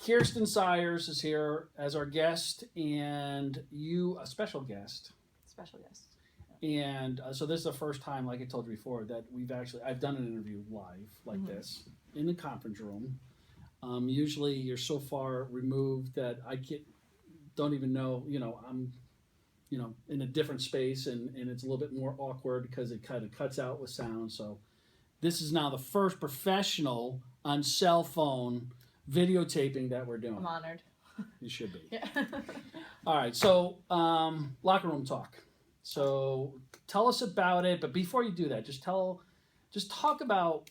Keirsten Sires is here as our guest, and you a special guest. Special guest. And so this is the first time, like I told you before, that I've done an interview live like this in the conference room. Usually you're so far removed that don't even know, I'm, in a different space, and it's a little bit more awkward because it kind of cuts out with sound. So this is now the first professional on cell phone videotaping that we're doing. I'm honored. You should be. Yeah. All right, so locker room talk. So tell us about it, but before you do that, just talk about,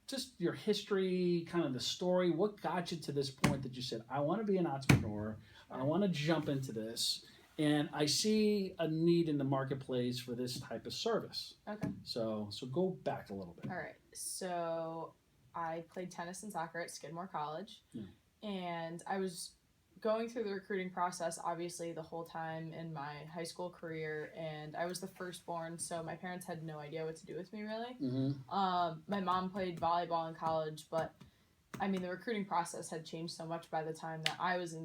just your history, kind of the story. What got you to this point that you said, I want to be an entrepreneur, I want to jump into this, and I see a need in the marketplace for this type of service. Okay. So go back a little bit. All right. So I played tennis and soccer at Skidmore College, and I was going through the recruiting process, obviously, the whole time in my high school career, and I was the firstborn, so my parents had no idea what to do with me, really. My mom played volleyball in college, but, I mean, the recruiting process had changed so much by the time that I was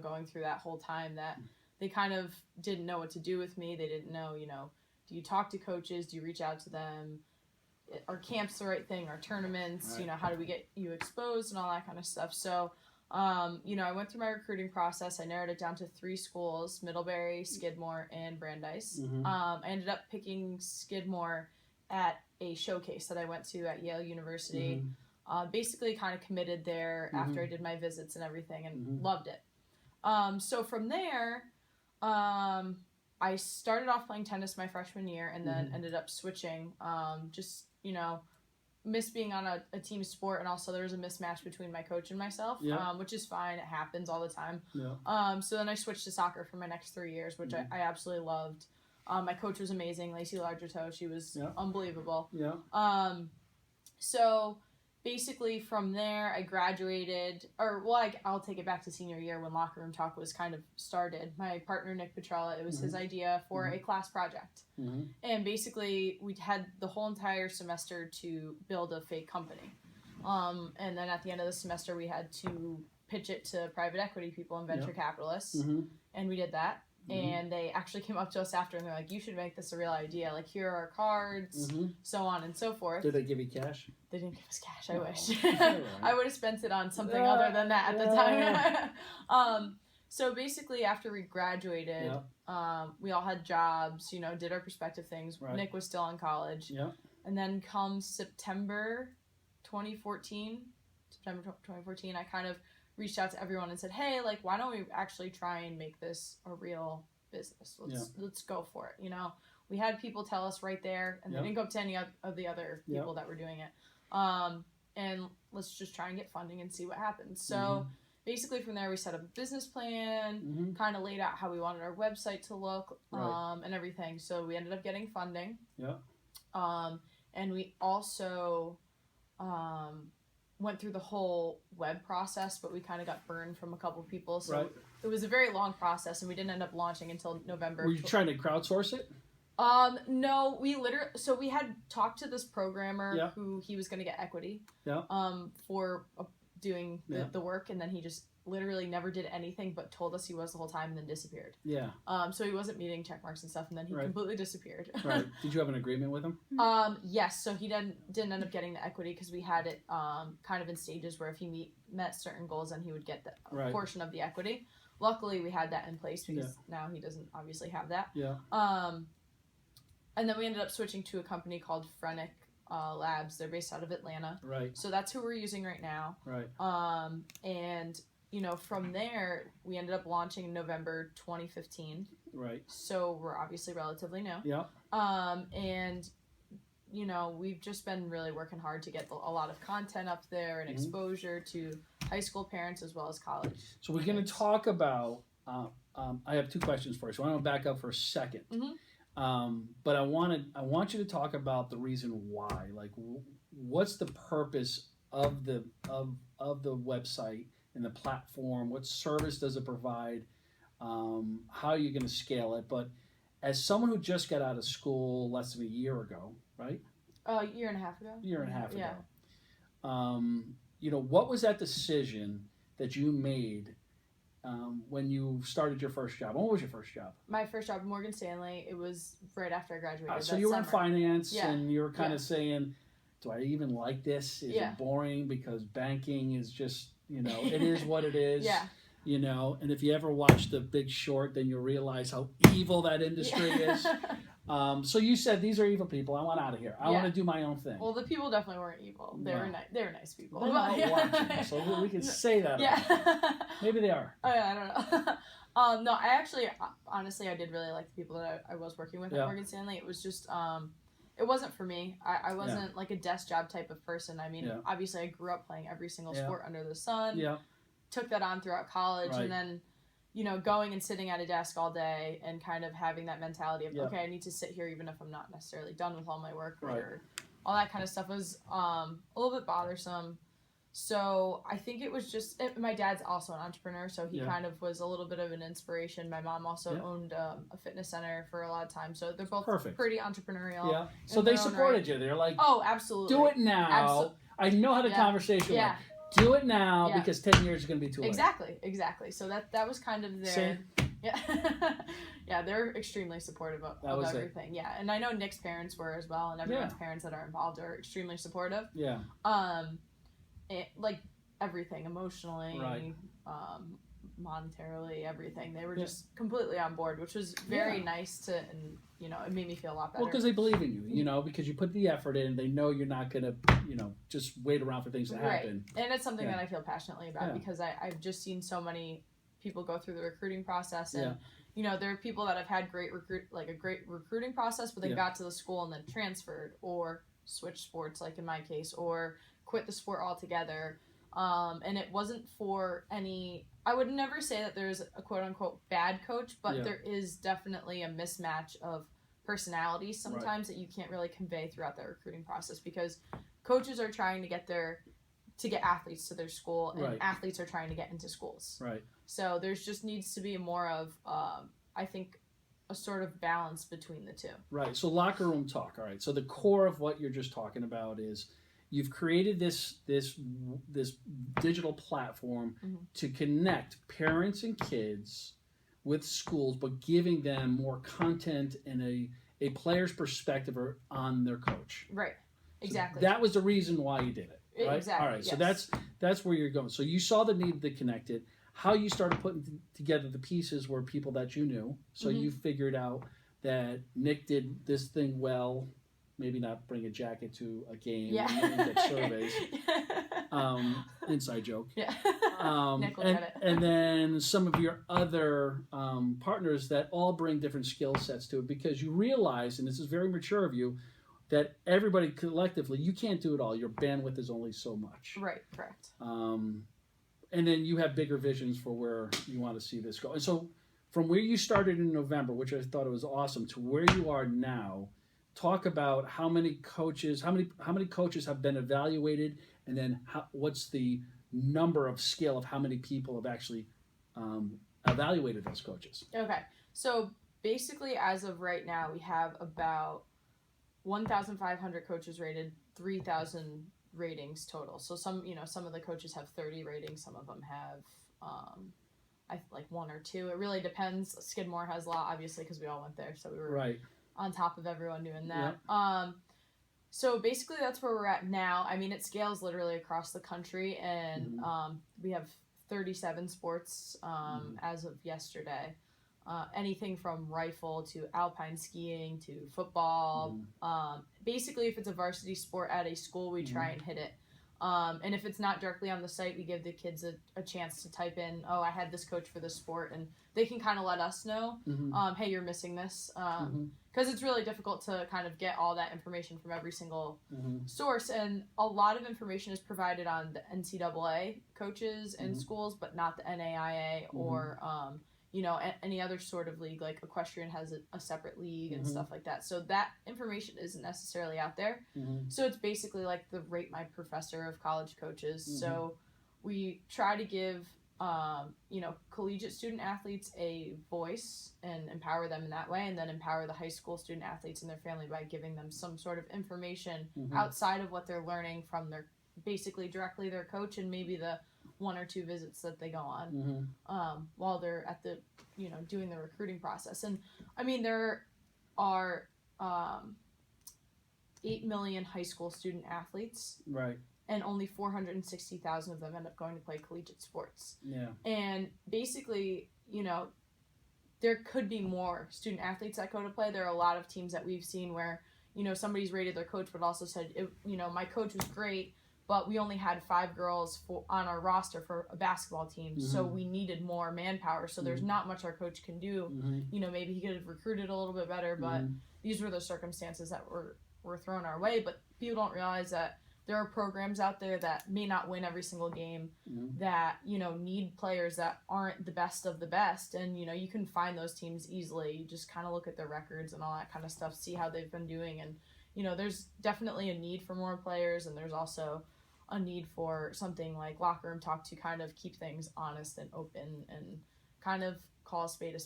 going through that whole time that they kind of didn't know what to do with me. They didn't know, do you talk to coaches? Do you reach out to them? Are camps the right thing? Are tournaments? Right. How do we get you exposed and all that kind of stuff? So, I went through my recruiting process. I narrowed it down to 3 schools: Middlebury, Skidmore, and Brandeis. I ended up picking Skidmore at a showcase that I went to at Yale University. Basically kind of committed there after I did my visits and everything, and loved it. So from there, I started off playing tennis my freshman year, and then ended up switching, miss being on a team sport, and also there was a mismatch between my coach and myself, which is fine. It happens all the time. So then I switched to soccer for my next 3 years, which I absolutely loved. My coach was amazing, Lacey Largertoe. She was unbelievable. So basically from there, I graduated, I'll take it back to senior year when locker room talk was kind of started. My partner, Nick Petrella, it was his idea for a class project. And basically we had the whole entire semester to build a fake company. And then at the end of the semester, we had to pitch it to private equity people and venture capitalists. And we did that. And they actually came up to us after, and they're like, you should make this a real idea. Like, here are our cards, so on and so forth. Did they give you cash? They didn't give us cash, I wish. I would have spent it on something other than that at the time. So basically, after we graduated, we all had jobs, did our prospective things. Nick was still in college. And then come September 2014, I kind of reached out to everyone and said, hey, like, why don't we actually try and make this a real business? Let's go for it. We had people tell us right there, and they didn't go up to any of the other people that were doing it. And let's just try and get funding and see what happens. So basically from there, we set up a business plan, kind of laid out how we wanted our website to look, and everything. So we ended up getting funding. And we also went through the whole web process, but we kind of got burned from a couple of people. So it was a very long process, and we didn't end up launching until November. Were you trying to crowdsource it? No, we had talked to this programmer who he was going to get equity for doing the work, and then he just literally never did anything but told us he was the whole time and then disappeared. So he wasn't meeting check marks and stuff, and then he completely disappeared. Did you have an agreement with him? Yes, so he didn't end up getting the equity because we had it kind of in stages where if he met certain goals, then he would get a portion of the equity. Luckily, we had that in place because now he doesn't obviously have that. And then we ended up switching to a company called Frenic Labs. They're based out of Atlanta. So that's who we're using right now. And from there, we ended up launching in November 2015. So we're obviously relatively new. And we've just been really working hard to get a lot of content up there and exposure to high school parents as well as college. So we're going to talk about, I have 2 questions for you, so I want to back up for a second. But I want you to talk about the reason why. Like, what's the purpose of the website and the platform? What service does it provide? How are you going to scale it? But as someone who just got out of school less than a year ago, right? A year and a half ago. Year and a half ago. what was that decision that you made when you started your first job? What was your first job? My first job, Morgan Stanley. It was right after I graduated. So you were in finance, Yeah. and you were kind of saying, do I even like this? Is it boring? Because banking is just, it is what it is. Yeah. And if you ever watch The Big Short, then you'll realize how evil that industry is. So you said, these are evil people. I want out of here. I want to do my own thing. Well, the people definitely weren't evil. They were nice. They were nice people. They're not watching, so we can say that. Yeah. Maybe they are. I don't know. No, I actually, honestly, I did really like the people that I was working with at Morgan Stanley. It was just, it wasn't for me. I wasn't like a desk job type of person. I mean, obviously, I grew up playing every single sport under the sun. Yeah. Took that on throughout college, and then, going and sitting at a desk all day and kind of having that mentality of, okay, I need to sit here even if I'm not necessarily done with all my work or all that kind of stuff was a little bit bothersome. So I think it was just, my dad's also an entrepreneur, so he kind of was a little bit of an inspiration. My mom also owned a fitness center for a lot of time, so they're both pretty entrepreneurial. Yeah. So they supported you. They're like, oh, absolutely. Do it now. I know how the conversation went. Do it now because 10 years is going to be too late. Exactly. So that was kind of their... Yeah. Yeah, they're extremely supportive of everything. Yeah, and I know Nick's parents were as well, and everyone's parents that are involved are extremely supportive. Yeah. Like everything, emotionally, monetarily, everything. They were just completely on board, which was very nice to, and it made me feel a lot better. Well, because they believe in you, because you put the effort in. They know you're not going to, just wait around for things to happen. Right, and it's something that I feel passionately about because I've just seen so many people go through the recruiting process, and there are people that have had a great recruiting process, but they got to the school and then transferred or switched sports, like in my case, or quit the sport altogether. And it wasn't for any... I would never say that there's a quote-unquote bad coach, but there is definitely a mismatch of personalities sometimes that you can't really convey throughout the recruiting process, because coaches are trying to get athletes to their school, and athletes are trying to get into schools. Right. So there's just needs to be more of, I think, a sort of balance between the two. Right. So locker room talk. All right. So the core of what you're just talking about is you've created this digital platform to connect parents and kids with schools, but giving them more content and a player's perspective on their coach. Right. Exactly. So that was the reason why you did it. Right? Exactly. All right. So that's where you're going. So you saw the need to connect it. How you started putting together the pieces were people that you knew. So you figured out that Nick did this thing well. Maybe not bring a jacket to a game and get surveys. Inside joke. Yeah. Nick will and, get it. And then some of your other partners that all bring different skill sets to it, because you realize, and this is very mature of you, that everybody collectively, you can't do it all. Your bandwidth is only so much. Right, correct. And then you have bigger visions for where you want to see this go. And so from where you started in November, which I thought it was awesome, to where you are now, talk about how many coaches have been evaluated, and then what's the number of scale of how many people have actually evaluated those coaches. Okay. So basically, as of right now, we have about 1,500 coaches rated, 3,000 ratings total. So some of the coaches have 30 ratings, some of them have like 1 or 2. It really depends. Skidmore has a lot, obviously, because we all went there, so we were on top of everyone doing that. Yep. So basically that's where we're at now. I mean, it scales literally across the country, and we have 37 sports as of yesterday. Anything from rifle to alpine skiing to football. Basically, if it's a varsity sport at a school, we try and hit it. And if it's not directly on the site, we give the kids a chance to type in, oh, I had this coach for this sport, and they can kind of let us know, hey, you're missing this. Because it's really difficult to kind of get all that information from every single source, and a lot of information is provided on the NCAA coaches in schools, but not the NAIA or any other sort of league. Like equestrian has a separate league and stuff like that. So that information isn't necessarily out there. So it's basically like the Rate My Professor of college coaches. So we try to give, collegiate student athletes a voice and empower them in that way, and then empower the high school student athletes and their family by giving them some sort of information outside of what they're learning from their basically directly their coach and maybe the 1 or 2 visits that they go on while they're at the, doing the recruiting process. And I mean, there are 8 million high school student athletes. Right. And only 460,000 of them end up going to play collegiate sports. Yeah. And basically, there could be more student athletes that go to play. There are a lot of teams that we've seen where, somebody's rated their coach, but also said, my coach was great, but we only had 5 girls on our roster for a basketball team, so we needed more manpower. So there's not much our coach can do. Maybe he could have recruited a little bit better, but these were the circumstances that were thrown our way. But people don't realize that there are programs out there that may not win every single game, that, need players that aren't the best of the best. And, you can find those teams easily. You just kind of look at their records and all that kind of stuff, see how they've been doing. And, there's definitely a need for more players. And there's also a need for something like locker room talk to kind of keep things honest and open and kind of call a spade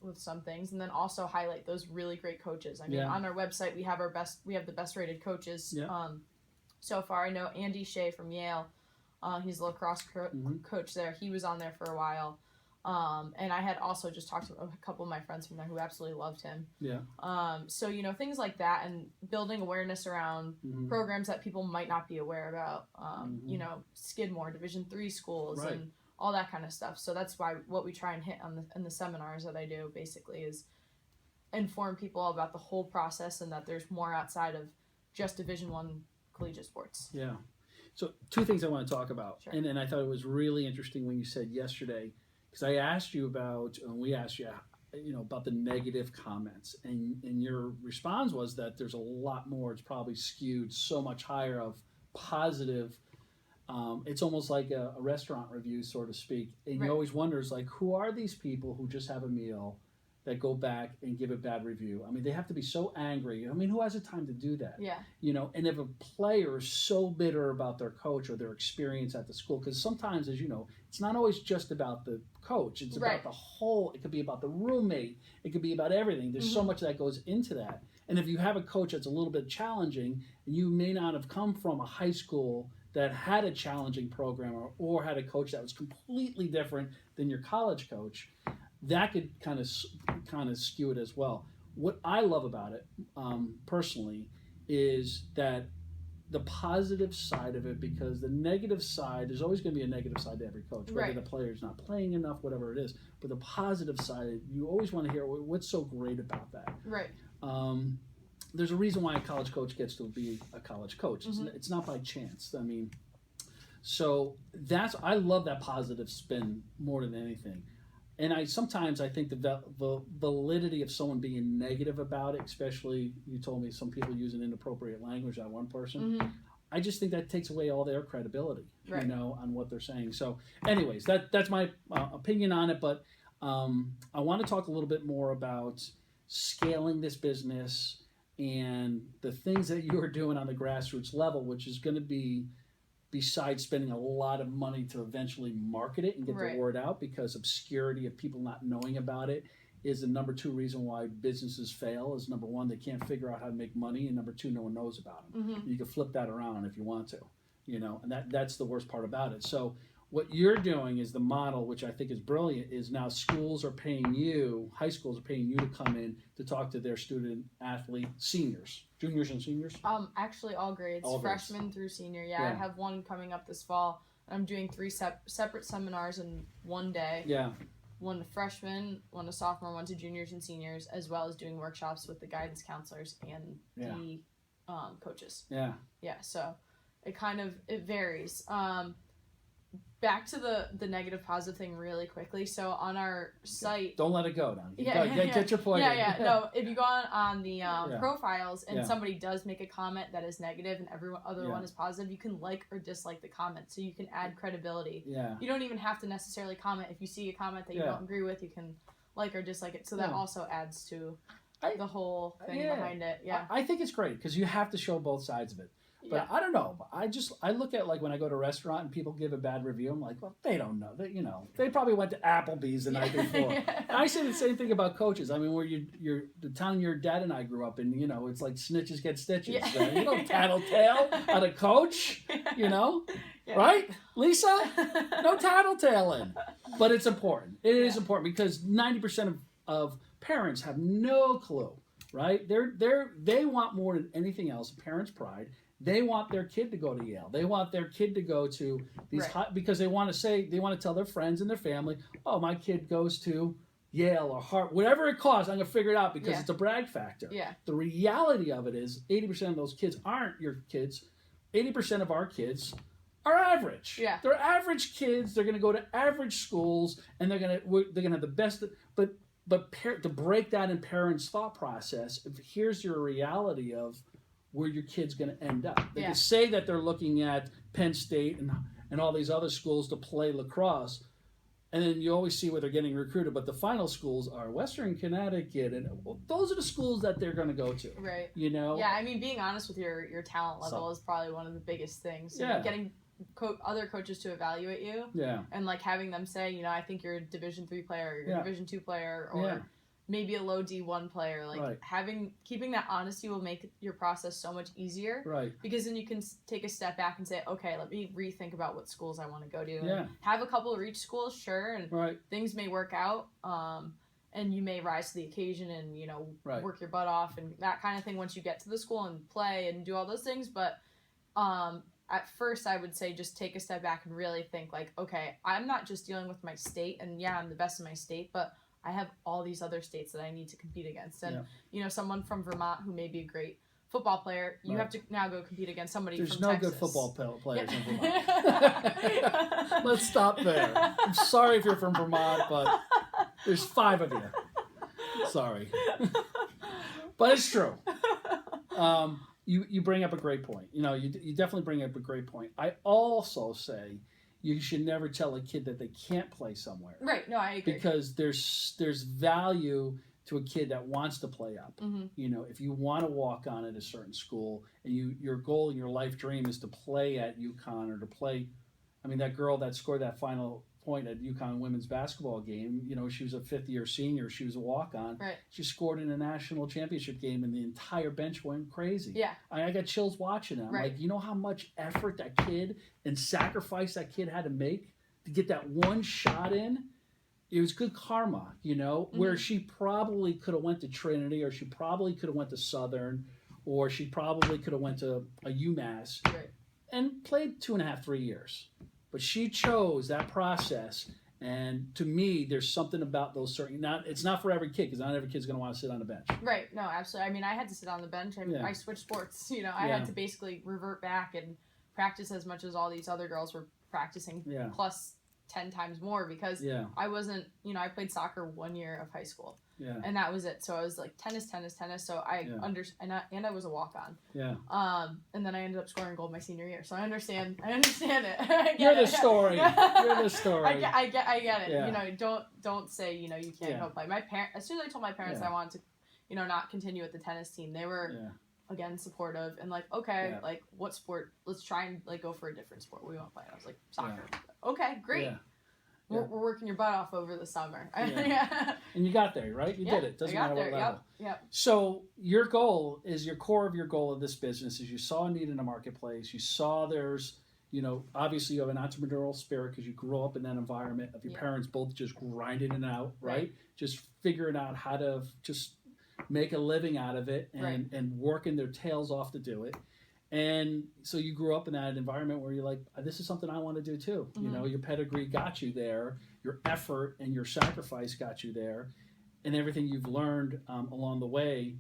with some things. And then also highlight those really great coaches. I mean, on our website, we have the best rated coaches. So far, I know Andy Shea from Yale. He's a lacrosse coach there. He was on there for a while. And I had also just talked to a couple of my friends from there who absolutely loved him. So, things like that and building awareness around programs that people might not be aware about. Skidmore, Division III schools, and all that kind of stuff. So that's why what we try and hit in the seminars that I do basically is inform people about the whole process and that there's more outside of just Division I collegiate sports. Yeah. So 2 things I want to talk about. Sure. And I thought it was really interesting when you said yesterday, because I asked you we asked you, about the negative comments. And your response was that there's a lot more. It's probably skewed so much higher of positive. It's almost like a restaurant review, so to speak. And you always wonder, like, who are these people who just have a meal that go back and give a bad review? I mean, they have to be so angry. I mean, who has the time to do that? Yeah. And if a player is so bitter about their coach or their experience at the school, because sometimes, as you know, it's not always just about the coach. It's about the whole, it could be about the roommate. It could be about everything. There's so much that goes into that. And if you have a coach that's a little bit challenging, and you may not have come from a high school that had a challenging program or had a coach that was completely different than your college coach, that could kind of skew it as well. What I love about it, personally, is that the positive side of it, because the negative side, there's always going to be a negative side to every coach, whether the player's not playing enough, whatever it is. But the positive side, you always want to hear what's so great about that. Right. There's a reason why a college coach gets to be a college coach. It's not by chance. I mean, so I love that positive spin more than anything. And sometimes I think the validity of someone being negative about it, especially you told me some people use an inappropriate language, that one person, I just think that takes away all their credibility, on what they're saying. So anyways, that's my opinion on it. But I want to talk a little bit more about scaling this business and the things that you are doing on the grassroots level, which is going to be, besides spending a lot of money to eventually market it and get the word out, because obscurity of people not knowing about it is the number 2 reason why businesses fail. Is number 1, they can't figure out how to make money, and number 2, no one knows about them. You can flip that around if you want to, and that's the worst part about it. So what you're doing is the model, which I think is brilliant, is now schools are paying you, high schools are paying you to come in to talk to their student athlete seniors, juniors and seniors? Actually all grades, freshman through senior. Yeah, I have one coming up this fall. I'm doing 3 separate seminars in one day. Yeah. One to freshmen, one to sophomore, one to juniors and seniors, as well as doing workshops with the guidance counselors and the coaches. Yeah. Yeah, so it varies. Back to the negative positive thing really quickly. So on our site, don't let it go now. Get your point. No, if you go on the profiles and somebody does make a comment that is negative and every other one is positive, you can like or dislike the comment, so you can add credibility. You don't even have to necessarily comment. If you see a comment that you don't agree with, you can like or dislike it. So that also adds to the whole thing behind it. I think it's great because you have to show both sides of it. But I don't know. I look at like when I go to a restaurant and people give a bad review, I'm like, well, they don't know. They probably went to Applebee's the night before. I say the same thing about coaches. I mean, where you're the town your dad and I grew up in, it's like snitches get stitches. Yeah. You don't tattletale at a coach, right? Lisa? No tattletaling. But it's important. It is important because 90% of parents have no clue, right? They want more than anything else, parents' pride. They want their kid to go to Yale. They want their kid to go to these because they want to tell their friends and their family, oh, my kid goes to Yale or Harvard, whatever it costs, I'm going to figure it out because it's a brag factor. Yeah. The reality of it is 80% of those kids aren't your kids. 80% of our kids are average. Yeah. They're average kids. They're going to go to average schools and they're going to have the best. But to break that in parents' thought process, here's your reality of where your kid's going to end up. They can say that they're looking at Penn State and all these other schools to play lacrosse, and then you always see where they're getting recruited, but the final schools are Western Connecticut, and those are the schools that they're going to go to. Right. Yeah, I mean, being honest with your talent level is probably one of the biggest things. Getting other coaches to evaluate you. Yeah. And like having them say, I think you're a Division III player, or you're a Division II player, or maybe a low D1 player. Like keeping that honesty will make your process so much easier. Right. Because then you can take a step back and say, okay, let me rethink about what schools I want to go to. Yeah. And have a couple of reach schools, sure, and things may work out. And you may rise to the occasion and work your butt off and that kind of thing once you get to the school and play and do all those things. But at first, I would say just take a step back and really think like, okay, I'm not just dealing with my state, and I'm the best in my state, but I have all these other states that I need to compete against. And, someone from Vermont who may be a great football player, you have to now go compete against somebody from Texas. There's no good football players in Vermont. Let's stop there. I'm sorry if you're from Vermont, but there's 5 of you. Sorry. But it's true. You bring up a great point. You definitely bring up a great point. I also say you should never tell a kid that they can't play somewhere. Right. No, I agree. Because there's value to a kid that wants to play up. Mm-hmm. If you want to walk on at a certain school and your goal and your life dream is to play at UConn or to play, that girl that scored that final point at UConn women's basketball game, she was a 5th-year senior. She was a walk-on. Right. She scored in a national championship game and the entire bench went crazy. Yeah. I got chills watching it. I'm like, you know how much effort that kid and sacrifice that kid had to make to get that one shot in? It was good karma, where she probably could have went to Trinity, or she probably could have went to Southern, or she probably could have went to a UMass and played 2.5, 3 years. But she chose that process, and to me, there's something about those certain. It's not for every kid because not every kid's going to want to sit on the bench. Right. No, absolutely. I had to sit on the bench. I switched sports. I had to basically revert back and practice as much as all these other girls were practicing, plus 10 times more because I wasn't. I played soccer 1 year of high school. Yeah. And that was it. So I was like tennis. So I and I was a walk-on. Yeah. And then I ended up scoring gold my senior year. So I understand it. You're the story. You're the story. I get it. Yeah. Don't say you can't go play. As soon as I told my parents I wanted to, not continue with the tennis team, they were again supportive and like, okay, like what sport? Let's try and like go for a different sport. We won't play. I was like, soccer. Yeah. Okay, great. Yeah. We're working your butt off over the summer. Yeah. And you got there, right? You did it. Doesn't matter what level. Yep. So your goal is your core of your goal of this business is you saw a need in the marketplace. You saw there's, obviously you have an entrepreneurial spirit because you grew up in that environment of your parents both just grinding it out, right? Just figuring out how to just make a living out of it and working their tails off to do it. And so you grew up in that environment where you're like, this is something I want to do too. Mm-hmm. Your pedigree got you there. Your effort and your sacrifice got you there. And everything you've learned along the way,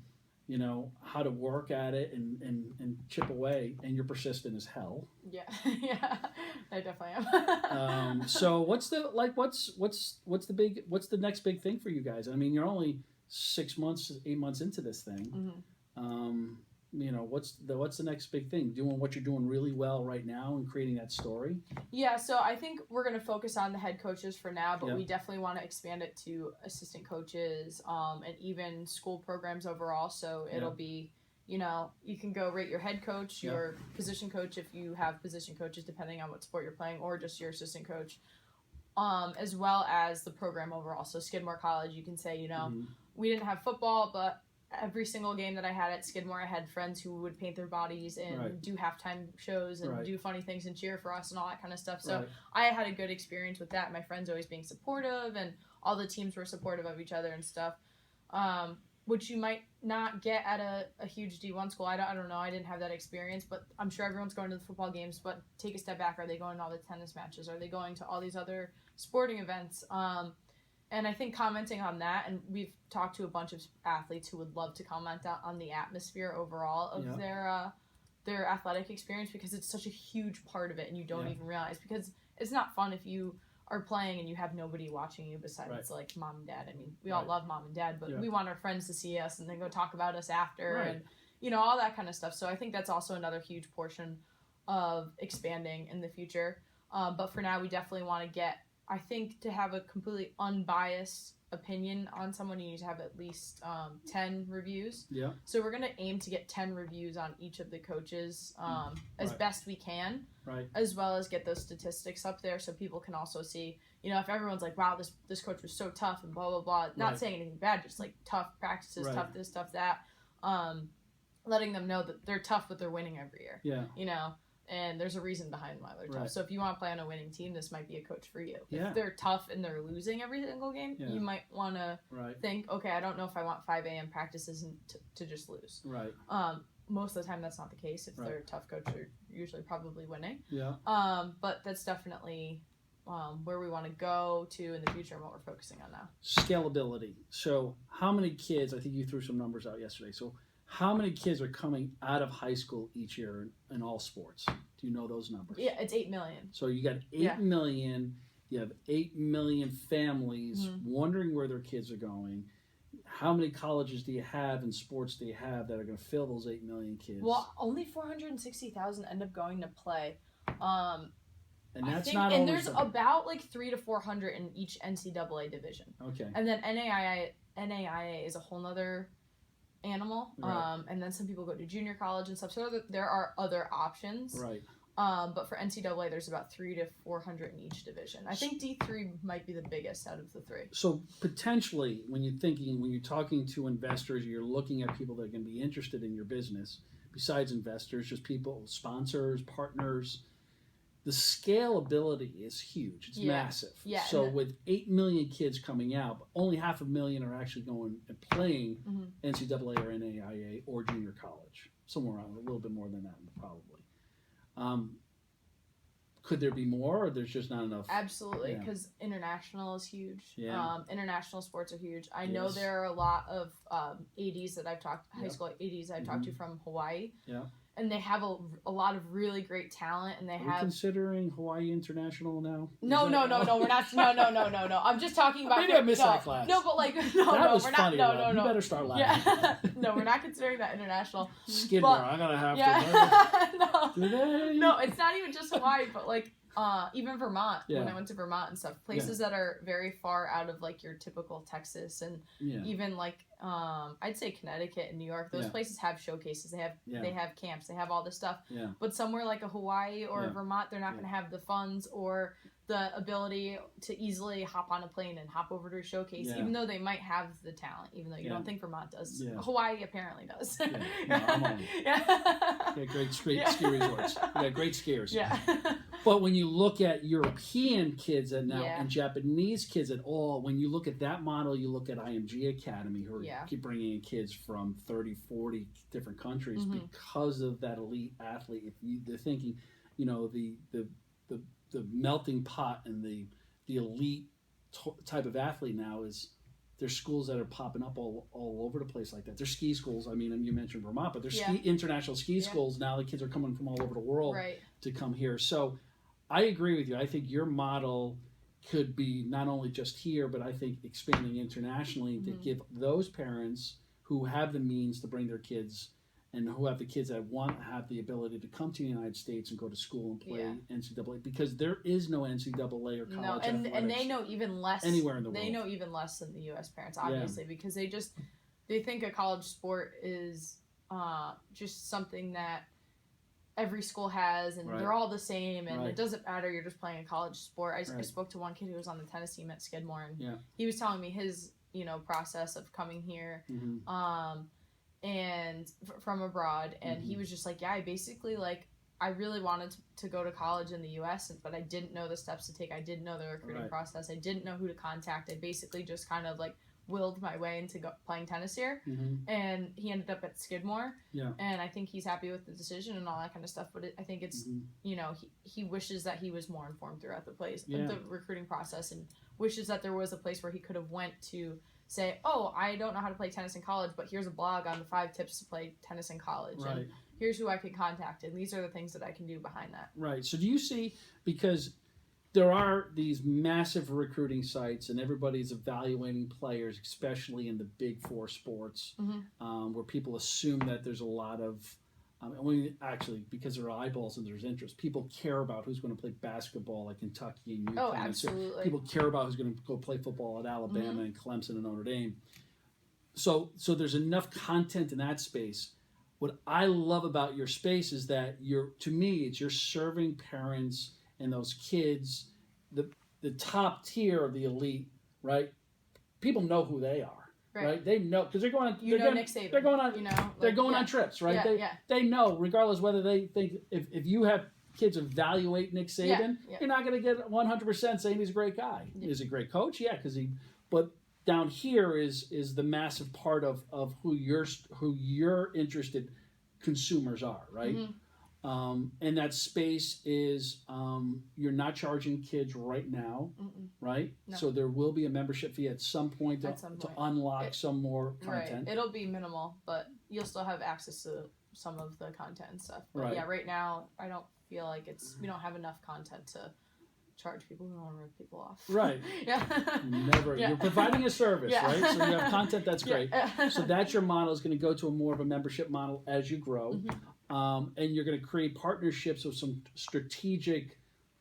how to work at it and chip away. And you're persistent as hell. Yeah, yeah, I definitely am. So what's the next big thing for you guys? You're only 8 months into this thing. Mm-hmm. What's the next big thing? Doing what you're doing really well right now and creating that story? Yeah, so I think we're going to focus on the head coaches for now, but we definitely want to expand it to assistant coaches and even school programs overall. So it'll be, You know, you can go rate your head coach, your position coach if you have position coaches, depending on what sport you're playing, or just your assistant coach, as well as the program overall. So Skidmore College, you can say, you know, we didn't have football, but every single game that I had at Skidmore, I had friends who would paint their bodies and do halftime shows and do funny things and cheer for us and all that kind of stuff. So I had a good experience with that. My friends always being supportive, and all the teams were supportive of each other and stuff, which you might not get at a huge D1 school. I don't know. I didn't have that experience, but I'm sure everyone's going to the football games. But take a step back. Are they going to all the tennis matches? Are they going to all these other sporting events? And I think commenting on that, and we've talked to a bunch of athletes who would love to comment on the atmosphere overall of their athletic experience, because it's such a huge part of it, and you don't even realize, because it's not fun if you are playing and you have nobody watching you besides like mom and dad. I mean, we all love mom and dad, but we want our friends to see us and then go talk about us after and, you know, all that kind of stuff. So I think that's also another huge portion of expanding in the future. But for now, we definitely want to get, I think, to have a completely unbiased opinion on someone, you need to have at least 10 reviews. Yeah. So we're going to aim to get 10 reviews on each of the coaches as best we can, as well as get those statistics up there so people can also see, you know, if everyone's like, wow, this coach was so tough and blah, blah, blah. Not saying anything bad, just like tough practices, tough this, tough that. Letting them know that they're tough, but they're winning every year. Yeah. You know? And there's a reason behind why they're tough. So if you want to play on a winning team, this might be a coach for you. Yeah. If they're tough and they're losing every single game, you might want to think, okay, I don't know if I want 5 a.m. practices and to just lose. Right. Most of the time, that's not the case. If they're a tough coach, they're usually probably winning. Yeah. But that's definitely where we want to go to in the future and what we're focusing on now. Scalability. So how many kids, I think you threw some numbers out yesterday, so how many kids are coming out of high school each year in all sports? Do you know those numbers? Yeah, it's 8 million. So you got 8 million. You have 8 million families wondering where their kids are going. How many colleges do you have and sports do you have that are going to fill those 8 million kids? Well, only 460,000 end up going to play. And that's think, not. And there's about like 300 to 400 in each NCAA division. Okay. And then NAIA is a whole nother animal, and then some people go to junior college and stuff, so there are other options, but for NCAA there's about 300 to 400 in each division. I think D3 might be the biggest out of the 3. So potentially when you're talking to investors, you're looking at people that are going to be interested in your business, besides investors, just people, sponsors, partners. The scalability is huge. It's massive. Yeah, so with 8 million kids coming out, but only 500,000 are actually going and playing NCAA or NAIA or junior college. Somewhere around a little bit more than that, probably. Could there be more, or there's just not enough? Absolutely, because international is huge. Yeah. International sports are huge. I know there are a lot of ADs that I've talked, high school ADs I've talked to from Hawaii. Yeah. And they have a lot of really great talent, and Are we considering Hawaii International now? No, we're not. No. I'm just talking about. Maybe I missed that class. No, but like, we're funny, not. No. You better start laughing. Yeah. No, we're not considering that international. Skidmore, I'm gonna have to. No, it's not even just Hawaii, but like. Even Vermont, when I went to Vermont and stuff, places that are very far out of like your typical Texas and even like I'd say Connecticut and New York, those places have showcases, they have camps, they have all this stuff. Yeah. But somewhere like a Hawaii or a Vermont, they're not going to have the funds or the ability to easily hop on a plane and hop over to a showcase, even though they might have the talent, even though you don't think Vermont does. Yeah. Hawaii apparently does. No, I'm on it. Great ski resorts. Great skiers. Yeah. But when you look at European kids and Japanese kids at all, when you look at that model, you look at IMG Academy, who keep bringing in kids from 30, 40 different countries because of that elite athlete. They're thinking, you know, the melting pot and the elite type of athlete now is there's schools that are popping up all over the place like that. There's ski schools. I mean, you mentioned Vermont, but there's international ski schools now. The kids are coming from all over the world to come here. So I agree with you. I think your model could be not only just here, but I think expanding internationally to give those parents who have the means to bring their kids and who have the kids that have the ability to come to the United States and go to school and play NCAA, because there is no NCAA or college athletics. And they know even less anywhere in the world. They know even less than the U.S. parents, obviously, because they think a college sport is just something that every school has, and Right. they're all the same, and Right. it doesn't matter, you're just playing a college sport. I Right. spoke to one kid who was on the tennis team at Skidmore, and Yeah. he was telling me his, process of coming here, and from abroad, and he was just like, yeah, I basically, like, I really wanted to go to college in the U.S., but I didn't know the steps to take. I didn't know the recruiting Right. process. I didn't know who to contact. I basically just kind of, like, willed my way into playing tennis here, and he ended up at Skidmore, and I think he's happy with the decision and all that kind of stuff, but I think it's, he wishes that he was more informed throughout the the recruiting process, and wishes that there was a place where he could have went to say, oh, I don't know how to play tennis in college, but here's a blog on the 5 tips to play tennis in college, and here's who I can contact, and these are the things that I can do behind that. Right. So do you see, because there are these massive recruiting sites, and everybody's evaluating players, especially in the big 4 sports, where people assume that there's a lot of, actually, because there are eyeballs and there's interest, people care about who's going to play basketball at Kentucky and UConn. Oh, absolutely. People care about who's going to go play football at Alabama and Clemson and Notre Dame. So there's enough content in that space. What I love about your space is that you're serving parents and those kids, the top tier of the elite, right? People know who they are, right? They know, because they're going on. Nick Saban. They're going on. They're going on trips, right? They know, regardless whether they think if you have kids evaluate Nick Saban, you're not going to get 100% saying he's a great guy. Is he a great coach? Yeah, but down here is the massive part of who your interested consumers are, right? And that space is you're not charging kids right now, right? No. So there will be a membership fee at some point to unlock some more content. Right. It'll be minimal, but you'll still have access to some of the content and stuff. But yeah, right now I don't feel like we don't have enough content to charge people. We don't want to rip people off. Right. Never. You're providing a service, right? So you have content that's great. So that's your model, is going to go to a more of a membership model as you grow. And you're going to create partnerships with some strategic,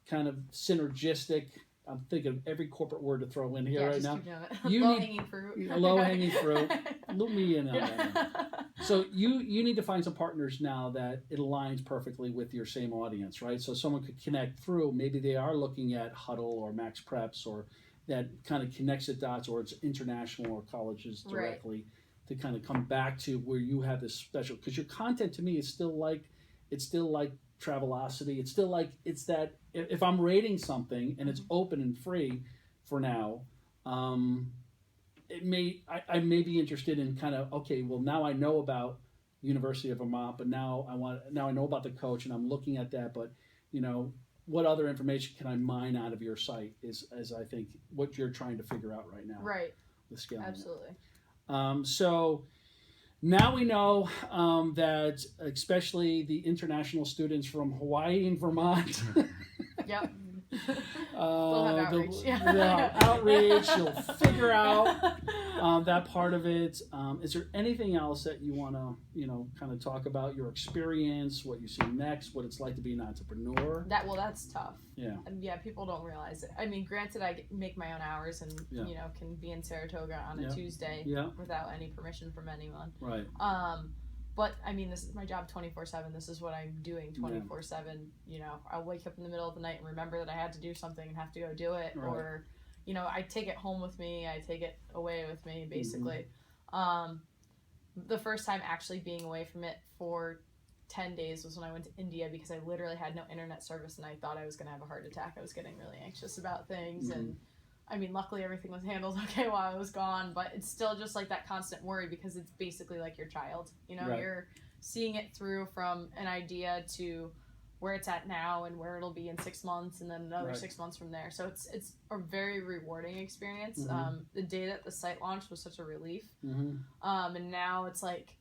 kind of synergistic. I'm thinking of every corporate word to throw in here right now. Low-hanging fruit. Low-hanging fruit. Loop me in on that. So you need to find some partners now that it aligns perfectly with your same audience, right? So someone could connect through. Maybe they are looking at Huddle or Max Preps, or that kind of connects the dots, or it's international or colleges directly. Right. To kind of come back to where you have this special, because your content to me is still like Travelocity. It's still like, it's that if I'm rating something and it's open and free for now, I may be interested in kind of, okay, well, now I know about University of Vermont, but now I know about the coach, and I'm looking at that, but what other information can I mine out of your site is I think what you're trying to figure out right now. Right. The scaling. Absolutely. So now we know that especially the international students from Hawaii and Vermont. Yep. They'll have outreach. Outreach. You'll figure out that part of it. Is there anything else that you want to, kind of talk about your experience, what you see next, what it's like to be an entrepreneur? That's tough. Yeah. Yeah, people don't realize it. I mean, granted, I make my own hours and can be in Saratoga on a Tuesday without any permission from anyone. Right. But I mean, this is my job 24/7. This is what I'm doing 24/7. I'll wake up in the middle of the night and remember that I had to do something and have to go do it, or I take it home with me. I take it away with me, basically. The first time actually being away from it for 10 days was when I went to India, because I literally had no internet service and I thought I was going to have a heart attack. I was getting really anxious about things, and I mean, luckily everything was handled okay while I was gone, but it's still just like that constant worry, because it's basically like your child. You're seeing it through from an idea to where it's at now and where it'll be in 6 months, and then another 6 months from there. So it's a very rewarding experience. The day that the site launched was such a relief. And now it's like,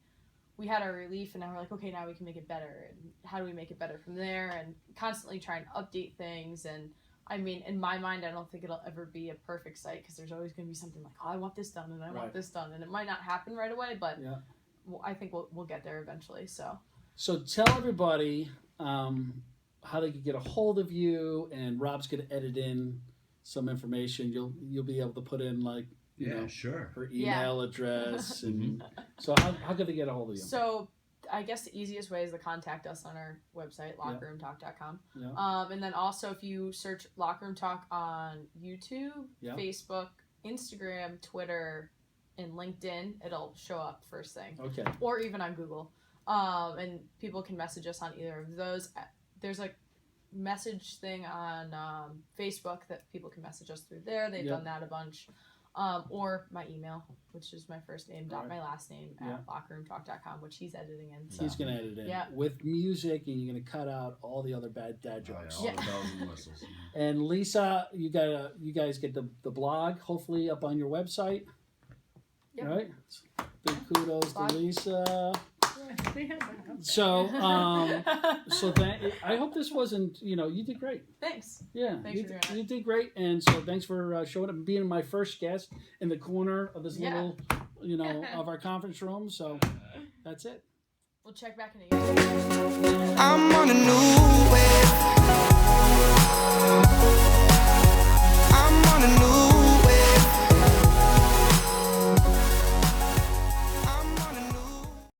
we had our relief, and now we're like, okay, now we can make it better. And how do we make it better from there? And constantly trying to update things. And I mean, in my mind, I don't think it'll ever be a perfect site, because there's always going to be something like, oh, I want this done, and I want this done. And it might not happen right away, but I think we'll get there eventually. So tell everybody how they can get a hold of you, and Rob's going to edit in some information. You'll be able to put in, like, sure, her email address. And so how could they get a hold of you? So I guess the easiest way is to contact us on our website, lockerroomtalk.com. Yeah. And then also if you search Locker Room Talk on YouTube, Facebook, Instagram, Twitter, and LinkedIn, it'll show up first thing. Okay. Or even on Google. And people can message us on either of those. There's a message thing on Facebook that people can message us through there. They've done that a bunch. Or my email, which is my first name dot my last name at lockerroomtalk.com, which he's editing in. So. He's going to edit in with music, and you're going to cut out all the other bad dad jokes. All the bells and whistles. And Lisa, you guys get the blog hopefully up on your website. Yep. Right? Big kudos to Lisa. So, I hope this wasn't, you did great. Thanks. Yeah, Thanks for doing it. You did great, and so thanks for showing up and being my first guest in the corner of this little, of our conference room. So that's it. We'll check back in a year. I'm on a new way.